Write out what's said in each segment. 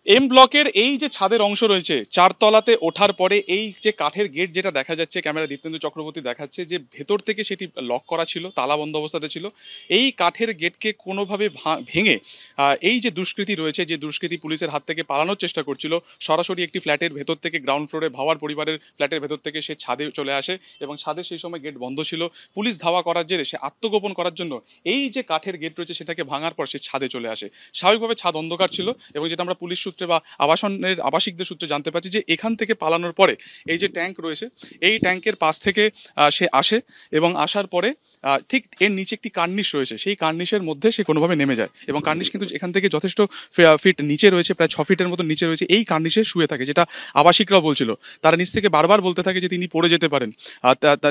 M ব্লকের এই যে ছাদের অংশ রয়েছে, চারতলাতে ওঠার পরে এই যে কাঠের গেট যেটা দেখা যাচ্ছে, ক্যামেরা দীপ্তেন্দু চক্রবর্তী দেখাচ্ছে যে ভেতর থেকে সেটি লক করা ছিল, তালা বন্ধ অবস্থাতে ছিল। এই কাঠের গেটকে কোনোভাবে ভেঙে এই যে দুষ্কৃতী রয়েছে, যে দুষ্কৃতী পুলিশের হাত থেকে পালানোর চেষ্টা করছিল, সরাসরি একটি ফ্ল্যাটের ভেতর থেকে, গ্রাউন্ড ফ্লোরে ভাওয়ার পরিবারের ফ্ল্যাটের ভেতর থেকে সে ছাদে চলে আসে এবং ছাদে সেই সময় গেট বন্ধ ছিল। পুলিশ ধাওয়া করার জেরে সে আত্মগোপন করার জন্য এই যে কাঠের গেট রয়েছে সেটাকে ভাঙার পর সে ছাদে চলে আসে। স্বাভাবিকভাবে ছাদ অন্ধকার ছিল এবং যেটা আমরা পুলিশ সূত্রে বা আবাসিকদের সূত্রে জানতে পারছি যে এখান থেকে পালানোর পরে এই যে ট্যাঙ্ক রয়েছে, এই ট্যাঙ্কের পাশ থেকে সে আসে এবং আসার পরে ঠিক এর নিচে একটি কার্নিশ রয়েছে, সেই কার্নিশের মধ্যে সে কোনোভাবে নেমে যায় এবং কার্নিশ কিন্তু এখান থেকে যথেষ্ট ফিট নিচে রয়েছে, প্রায় 6 ফিটের মতো নিচে রয়েছে। এই কার্নিশে শুয়ে থাকে, যেটা আবাসিকরাও বলছিল। তারা নিচ থেকে বারবার বলতে থাকে যে তিনি পড়ে যেতে পারেন,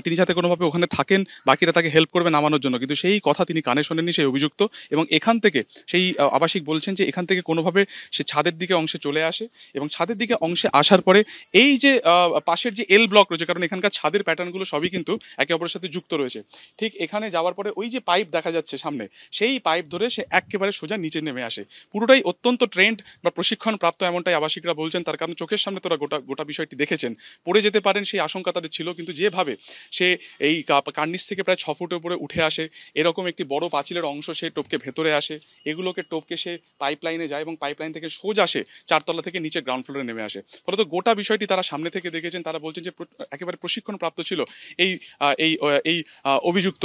তিনি যাতে কোনোভাবে ওখানে থাকেন, বাকিরা তাকে হেল্প করবে নামানোর জন্য, কিন্তু সেই কথা তিনি কানে শোনেননি সেই অভিযুক্ত। এবং এখান থেকে সেই আবাসিক বলছেন যে এখান থেকে কোনোভাবে সে ছাদের দিকে অংশে চলে আসে এবং ছাদের দিকে অংশে আসার পরে এই যে পাশের যে এল ব্লক রয়েছে, কারণ এখানকার ছাদের প্যাটার্নগুলো সবই কিন্তু একে অপরের সাথে যুক্ত রয়েছে, ঠিক এখানে যাওয়ার পরে ওই যে পাইপ দেখা যাচ্ছে সামনে, সেই পাইপ ধরে সে একেবারে সোজা নিচে নেমে আসে। পুরোটাই অত্যন্ত ট্রেন্ড বা প্রশিক্ষণ প্রাপ্ত, এমনটাই আবাসিকরা বলছেন। তার কারণ চোখের সামনে তোরা গোটা বিষয়টি দেখেছেন। পড়ে যেতে পারেন সেই আশঙ্কা তাদের ছিল, কিন্তু যেভাবে সে এই কার্নিশ থেকে প্রায় 6 ফুটের উপরে উঠে আসে, এরকম একটি বড় পাঁচিলের অংশ সে টপকে ভেতরে আসে, এগুলোকে টপকে সে পাইপ লাইনে যায় এবং পাইপ লাইন থেকে সোজা আসে চারতলা থেকে নিচে গ্রাউন্ড ফ্লোরে নেমে আসে। ফলত গোটা বিষয়টি তারা সামনে থেকে দেখেছেন। তারা বলছেন যে একেবারে প্রশিক্ষণ প্রাপ্ত ছিল এই এই এই অভিযুক্ত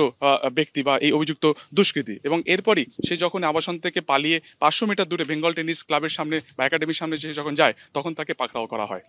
ব্যক্তি বা এই অভিযুক্ত দুষ্কৃতী। এবং এরপরই সে যখন আবাসন থেকে পালিয়ে 500 মিটার দূরে বেঙ্গল টেনিস ক্লাবের সামনে বা একাডেমির সামনে সে যখন যায়, তখন তাকে পাকড়াও করা হয়।